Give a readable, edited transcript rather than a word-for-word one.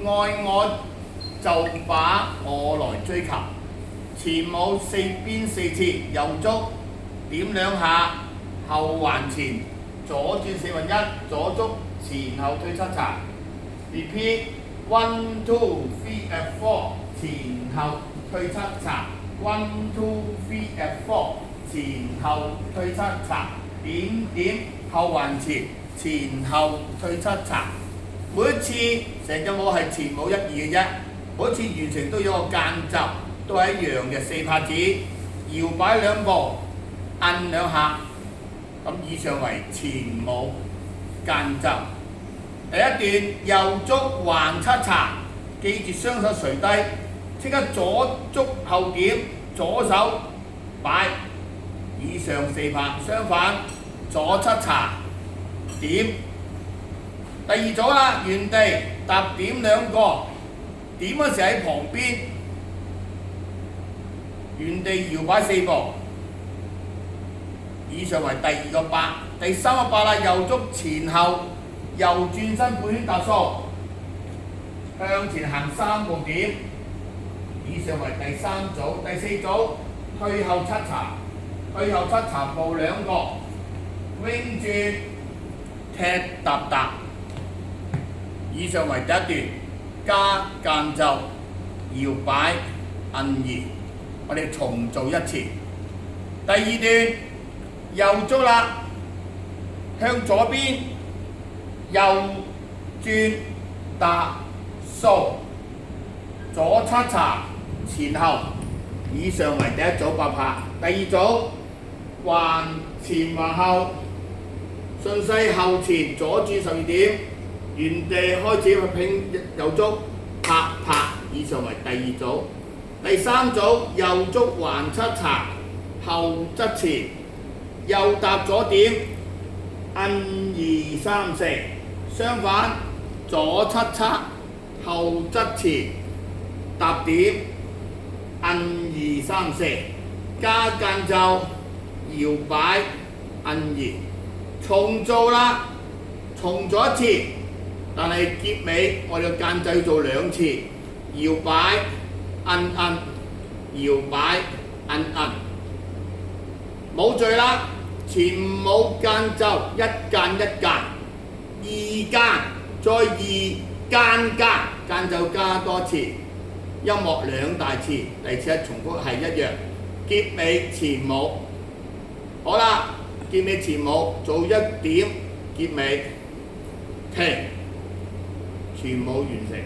愛我就把我來追求。前舞四邊4次，右足點2下，後還前，左轉1/4，左足前後退7查。Repeat 1 2 3 4，前後退7查。1 2 3 4，前後退7查。點後還前，前後退7查。每一次成隻舞係前舞1、2嘅啫，每一次完成都有個間奏，都係一樣嘅4拍子，搖擺2步，按2下。咁以上為前舞間奏。第一段右足橫7查，記住雙手垂低，即刻左足後點，左手擺。以上4拍，相反左7查點。第二組啦，原地踏點2個，點嗰時喺旁邊，原地搖擺4步。以上為第2個8。第3個8啦，右足前後，右轉身半圈踏數，向前行3步點。以上為第3組。第4組退後7查，退後7查步2個，wing 轉踢踏踏。以上為第一段，加間奏，搖擺按2。我哋重做一次。第二段右足啦，向左邊右轉踏數，左7查前後。以上為第一組8拍。第二組橫前橫後，順勢後前，左轉12點，原地開始拼右足拍拍。以上為第2組。第3組右足橫7查，後側前，右踏左點，按2 3 4。相反，左7查，後側前，踏點，按2 3 4。加間奏，搖擺按2。重做啦，重做一次，但係結尾我哋間奏要做2次，搖擺按，搖擺按。冇序啦，前舞間奏1間1間，2間再2間間，間奏加多次，音樂2大次，第次重複係一樣。結尾前舞，好啦，結尾前舞做1點，結尾停，全舞完成。